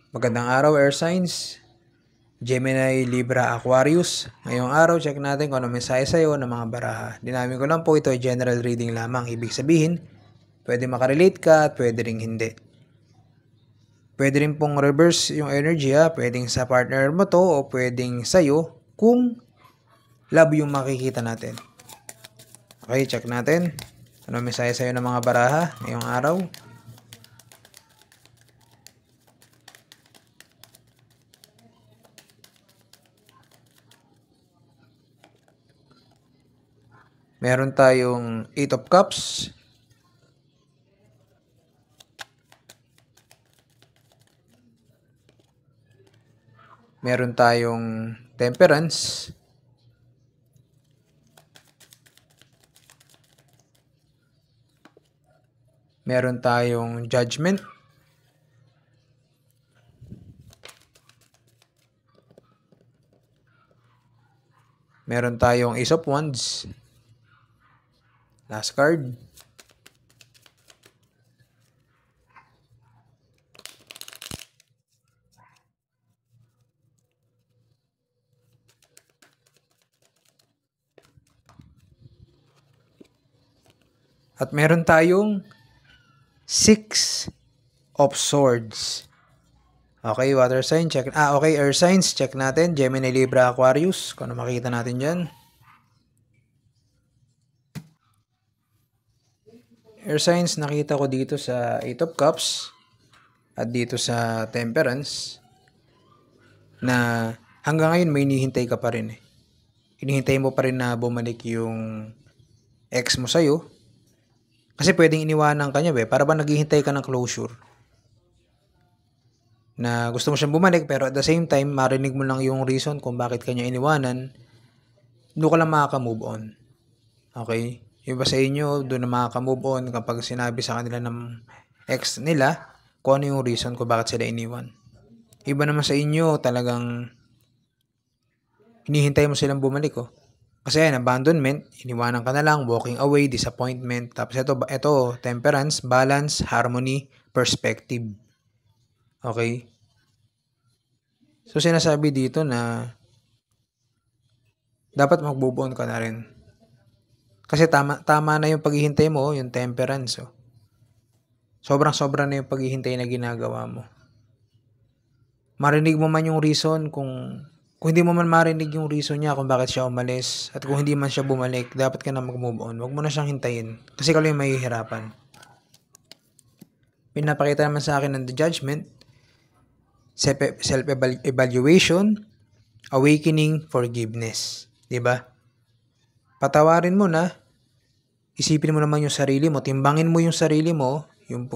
Magandang araw, Air Signs. Gemini, Libra, Aquarius. Ngayong araw, check natin kung ano mensahe sa'yo ng mga baraha. Dinamin ko lang po, ito ay general reading lamang. Ibig sabihin, pwede makarelate ka at pwede ring hindi. Pwede rin pong reverse yung energy ha. Pwedeng sa partner mo to o pwedeng sa'yo kung love yung makikita natin. Okay, check natin. Ano mensahe sa'yo ng mga baraha ngayong araw? Meron tayong 8 of Cups. Meron tayong Temperance. Meron tayong Judgment. Meron tayong Ace of Wands. Last card. At meron tayong 6 of Swords. Okay, water sign, check. Okay, air signs, check natin. Gemini, Libra, Aquarius. Kung ano makita natin dyan. Air signs, nakita ko dito sa 8 of Cups at dito sa Temperance na hanggang ngayon may hinihintay ka pa rin eh. Hinihintay mo pa rin na bumalik yung ex mo sa'yo. Kasi pwedeng iniwanan ka niya para ba naghihintay ka ng closure. Na gusto mo siyang bumalik pero at the same time, marinig mo lang yung reason kung bakit kanya iniwanan, doon ka lang makaka-move on. Okay? Yung iba sa inyo, doon na makaka-move on kapag sinabi sa kanila ng ex nila kung ano yung reason kung bakit sila iniwan. Iba naman sa inyo, talagang hinihintay mo silang bumalik Kasi yan, abandonment, iniwanan ka na lang, walking away, disappointment. Tapos ito, temperance, balance, harmony, perspective. Okay? So, sinasabi dito na dapat mag-move on ka na rin. Kasi tama na yung paghihintay mo, yung temperance. Sobrang-sobra na yung paghihintay na ginagawa mo. Marinig mo man yung reason kung hindi mo man marinig yung reason niya kung bakit siya umalis at kung hindi man siya bumalik, dapat ka na mag-move on. Huwag mo na siyang hintayin kasi ikaw yung mahihirapan. Pinapakita naman sa akin ng The Judgment, self-evaluation, awakening, forgiveness. Diba? Patawarin mo na, isipin mo naman yung sarili mo, timbangin mo yung sarili mo, yung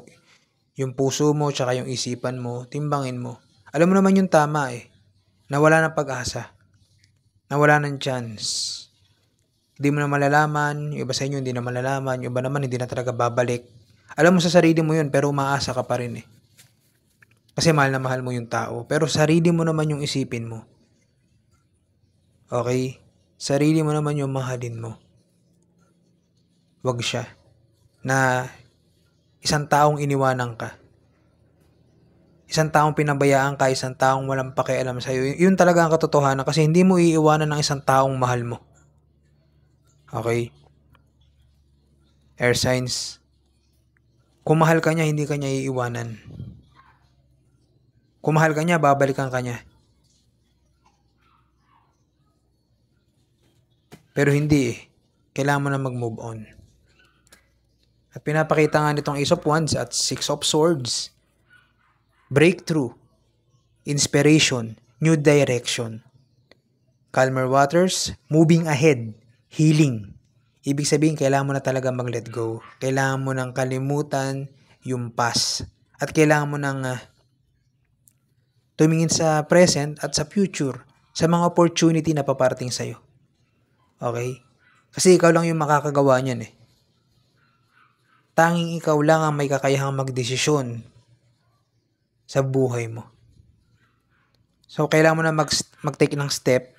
puso mo, tsaka yung isipan mo, timbangin mo. Alam mo naman yung tama nawala ng pag-asa, nawala ng chance. Hindi mo na malalaman, yung iba sa inyo hindi na malalaman, yung iba naman hindi na talaga babalik. Alam mo sa sarili mo yun, pero umaasa ka pa rin Kasi mahal na mahal mo yung tao, pero sarili mo naman yung isipin mo. Okay? Sarili mo naman yung mahalin mo. Wag siya. Na isang taong iniwanan ka. Isang taong pinabayaan ka, isang taong walang pakialam sa'yo. Yun talaga ang katotohanan kasi hindi mo iiwanan ng isang taong mahal mo. Okay? Air signs. Kung mahal ka niya, hindi ka niya iiwanan. Kung mahal ka niya, babalikan ka niya. Pero hindi Kailangan mo na mag-move on. At pinapakita nga nitong Ace of Wands at 6 of Swords. Breakthrough, inspiration, new direction. Calmer waters, moving ahead, healing. Ibig sabihin, kailangan mo na talaga mag-let go. Kailangan mo nang kalimutan yung past. At kailangan mo nang tumingin sa present at sa future, sa mga opportunity na paparating sa'yo. Okay? Kasi ikaw lang yung makakagawa niyan Tanging ikaw lang ang may kakayahang magdesisyon sa buhay mo. So, kailangan mo na mag-take ng step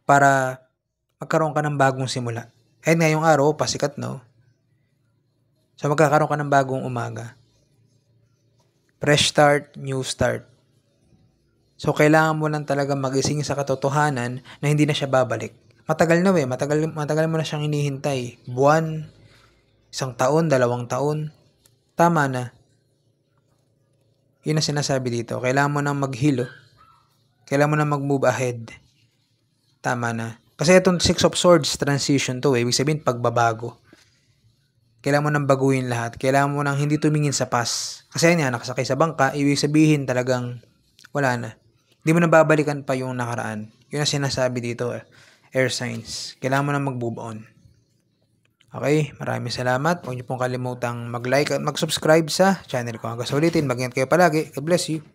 para magkaroon ka ng bagong simula. Ngayong araw, pasikat So, magkakaroon ka ng bagong umaga. Fresh start, new start. So, kailangan mo lang talaga magising sa katotohanan na hindi na siya babalik. Matagal na matagal mo na siyang hinihintay. Buwan, 1 taon, 2 taon. Tama na. Yun ang sinasabi dito. Kailangan mo nang mag-heal. Kailangan mo nang mag-move ahead. Tama na. Kasi itong 6 of Swords transition to, ibig sabihin pagbabago. Kailangan mo nang baguhin lahat. Kailangan mo nang hindi tumingin sa past. Kasi yan, nakasakay sa bangka, ibig sabihin talagang wala na. Hindi mo na babalikan pa yung nakaraan. Yun ang sinasabi dito, air signs. Kailangan mo nang mag-move on. Okay, maraming salamat. Huwag niyo pong kalimutang mag-like at mag-subscribe sa channel ko. Hanggang sa ulitin, mag-ingat kayo palagi. God bless you.